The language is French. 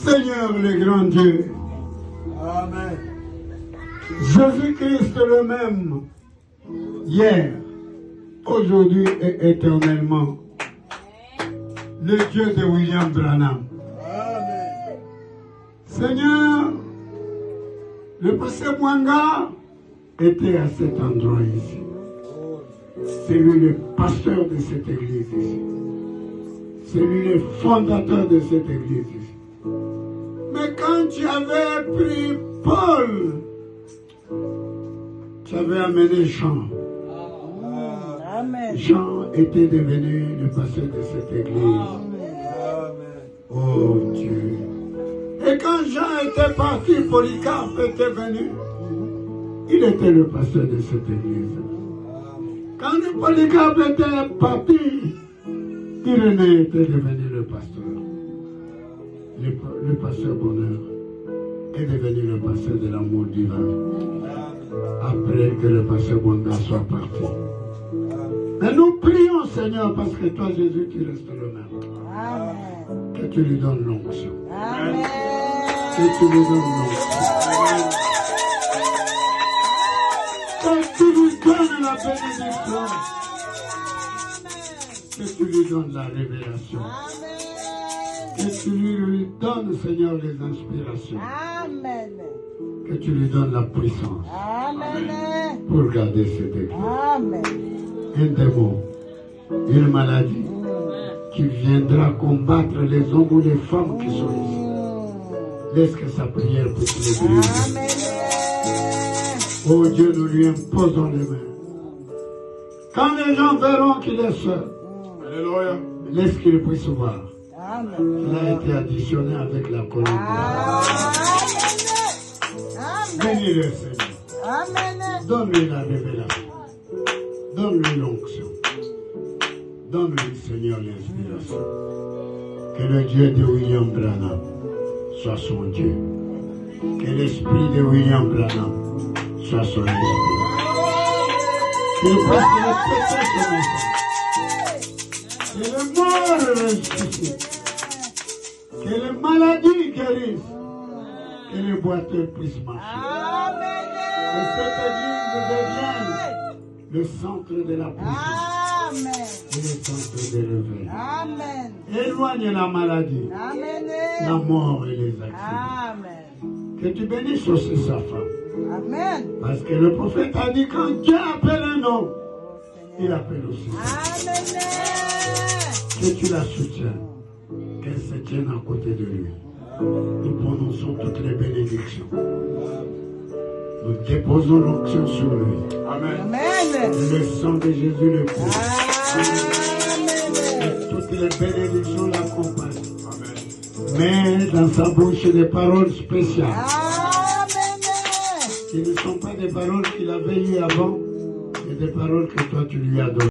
Seigneur le grand Dieu. Amen. Jésus-Christ le même, hier, aujourd'hui et éternellement. Le Dieu de William Branham. Amen. Seigneur, le pasteur Mwanga était à cet endroit ici. C'est lui le pasteur de cette église ici. C'est lui le fondateur de cette église ici. Mais quand tu avais pris Paul, tu avais amené Jean. Amen. Jean était devenu le pasteur de cette église. Oh Dieu. Et quand Jean était parti, Polycarpe était venu. Il était le pasteur de cette église. Quand le Polycarpe était parti, Irénée était devenu le pasteur. Le pasteur Bonheur est devenu le pasteur de l'amour divin. Après que le pasteur Bonheur soit parti. Mais nous prions, Seigneur, parce que toi, Jésus, tu restes le même. Amen. Que tu lui donnes l'onction. Amen. Que tu lui donnes l'onction. Que tu lui donnes la bénédiction. Que tu lui donnes la révélation. Que tu lui donnes, Seigneur, les inspirations. Amen. Que tu lui donnes la puissance Amen. pour garder cette église. Amen. Un démon, une maladie qui viendra combattre les hommes ou les femmes qui sont ici. Laisse que sa prière puisse les briser. Amen. Oh Dieu, nous lui imposons les mains. Quand les gens verront qu'il est seul, Alléluia. laisse qu'il puisse voir. Amen. Il a été additionné avec la colombe. Amen. Bénis-le, Seigneur. Amen. Donne-lui la révélation. Donne-lui l'onction. Donne-lui, Seigneur, l'inspiration. Que le Dieu de William Branham soit son Dieu. Que l'esprit de William Branham soit son esprit. Qu'il puisse respecter son enfant. Que les morts ressuscitent. Que les maladies guérissent. Que les boiteux puissent marcher. Que cette église devienne le centre de la puissance Amen. et le centre des réveils. Amen. Éloigne la maladie, Amen. la mort et les accidents. Amen. Que tu bénisses aussi sa femme. Amen. Parce que le prophète a dit quand Dieu appelle un homme, il appelle aussi. Amen. Que tu la soutiennes, qu'elle se tienne à côté de lui. Nous prononçons toutes les bénédictions. Nous déposons l'onction sur lui. Amen. Amen. Et le sang de Jésus le couvre. Amen. Et toutes les bénédictions l'accompagnent. Amen. Mais dans sa bouche des paroles spéciales. Amen. Qui ne sont pas des paroles qu'il avait eues avant, mais des paroles que toi tu lui as données.